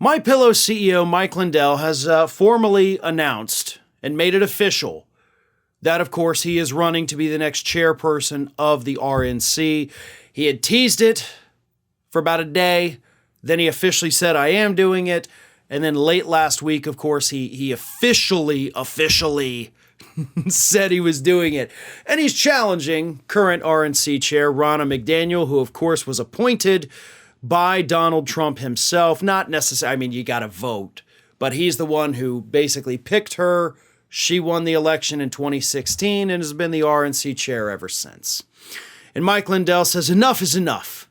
MyPillow CEO Mike Lindell has formally announced and made it official that, of course, he is running to be the next chairperson of the RNC. He had teased it for about a day. Then he officially said, I am doing it. And then late last week, of course, he officially said he was doing it. And he's challenging current RNC chair Ronna McDaniel, who, of course, was appointed by Donald Trump himself. Not necessarily, I mean, you got to vote, but he's the one who basically picked her. She won the election in 2016 and has been the RNC chair ever since. And Mike Lindell says, enough is enough.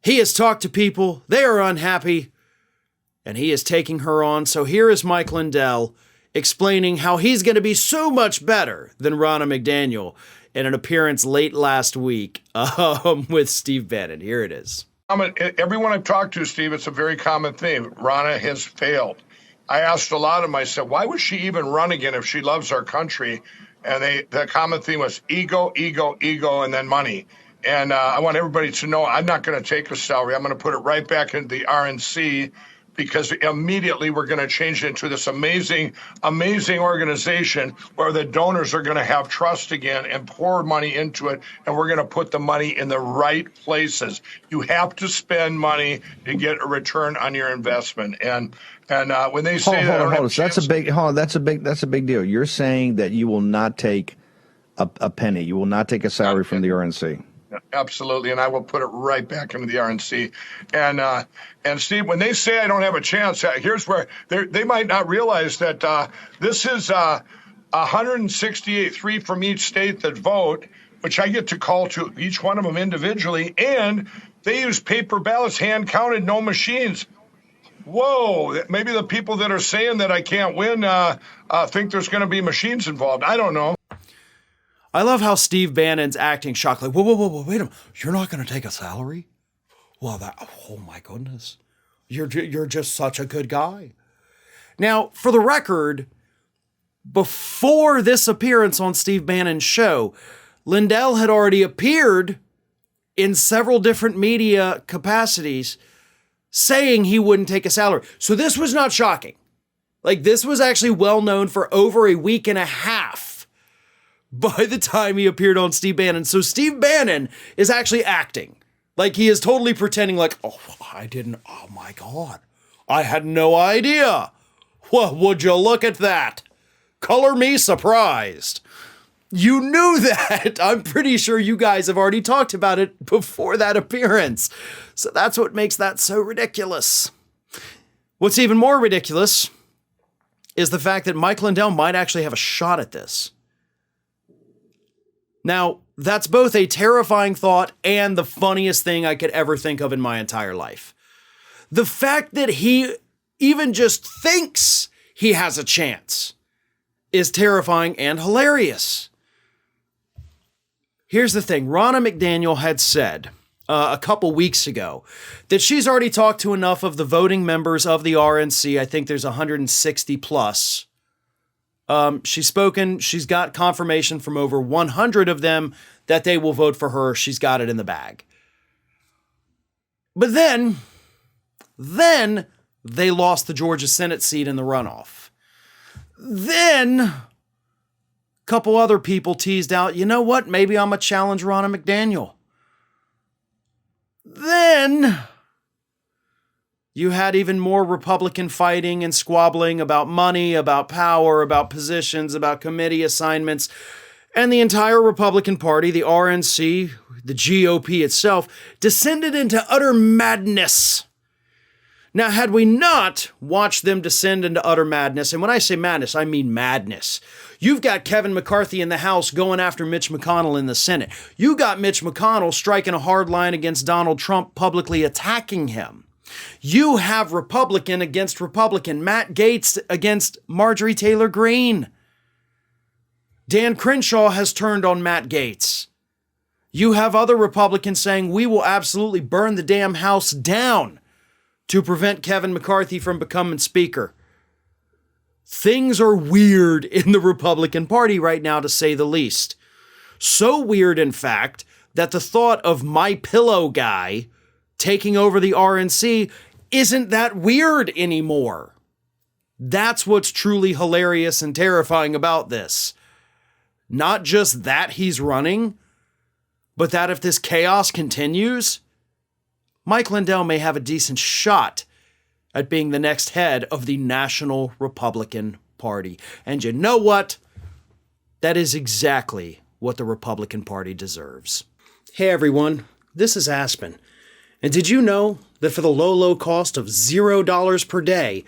He has talked to people. They are unhappy. And he is taking her on. So here is Mike Lindell explaining how he's going to be so much better than Ronna McDaniel in an appearance late last week with Steve Bannon. Here it is. Everyone I've talked to, Steve, it's a very common theme. Ronna has failed. I asked a lot of them, I said, why would she even run again if she loves our country? And the common theme was ego, ego, ego, and then money. And I want everybody to know I'm not going to take a salary. I'm going to put it right back into the RNC, because immediately we're going to change it into this amazing, amazing organization where the donors are going to have trust again and pour money into it, and we're going to put the money in the right places. You have to spend money to get a return on your investment. And when they say hold on. So that's a big deal. You're saying that you will not take a penny. You will not take a salary from the RNC. Absolutely, and I will put it right back into the RNC. And Steve, when they say I don't have a chance, here's where they might not realize that this is 168, 3 from each state that vote, which I get to call to each one of them individually, and they use paper ballots, hand counted, no machines. Whoa, maybe the people that are saying that I can't win think there's going to be machines involved. I don't know. I love how Steve Bannon's acting shocked. Like, whoa, wait a minute. You're not going to take a salary? Well, oh my goodness. You're just such a good guy. Now, for the record, before this appearance on Steve Bannon's show, Lindell had already appeared in several different media capacities saying he wouldn't take a salary. So this was not shocking. Like, this was actually well known for over a week and a half by the time he appeared on Steve Bannon. So Steve Bannon is actually acting. Like, he is totally pretending like, oh my God, I had no idea. Well, would you look at that? Color me surprised. You knew that. I'm pretty sure you guys have already talked about it before that appearance. So that's what makes that so ridiculous. What's even more ridiculous is the fact that Mike Lindell might actually have a shot at this. Now, that's both a terrifying thought and the funniest thing I could ever think of in my entire life. The fact that he even just thinks he has a chance is terrifying and hilarious. Here's the thing. Ronna McDaniel had said a couple weeks ago that she's already talked to enough of the voting members of the RNC. I think there's 160 plus. She's spoken, she's got confirmation from over 100 of them that they will vote for her. She's got it in the bag. But then they lost the Georgia Senate seat in the runoff. Then a couple other people teased out, you know what? Maybe I'm going to challenge Ronna McDaniel. Then you had even more Republican fighting and squabbling about money, about power, about positions, about committee assignments. And the entire Republican Party, the RNC, the GOP itself, descended into utter madness. Now, had we not watched them descend into utter madness, and when I say madness, I mean madness. You've got Kevin McCarthy in the House going after Mitch McConnell in the Senate. You got Mitch McConnell striking a hard line against Donald Trump, publicly attacking him. You have Republican against Republican, Matt Gaetz against Marjorie Taylor Greene. Dan Crenshaw has turned on Matt Gaetz. You have other Republicans saying we will absolutely burn the damn House down to prevent Kevin McCarthy from becoming Speaker. Things are weird in the Republican Party right now, to say the least. So weird, in fact, that the thought of MyPillow guy taking over the RNC isn't that weird anymore. That's what's truly hilarious and terrifying about this. Not just that he's running, but that if this chaos continues, Mike Lindell may have a decent shot at being the next head of the National Republican Party. And you know what? That is exactly what the Republican Party deserves. Hey everyone, this is Aspen. And did you know that for the low cost of $0 per day,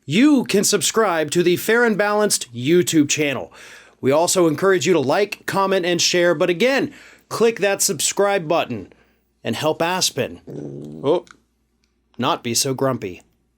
you can subscribe to the Fair and Balanced YouTube channel? We also encourage you to like, comment, and share. But again, click that subscribe button and help Aspen not be so grumpy.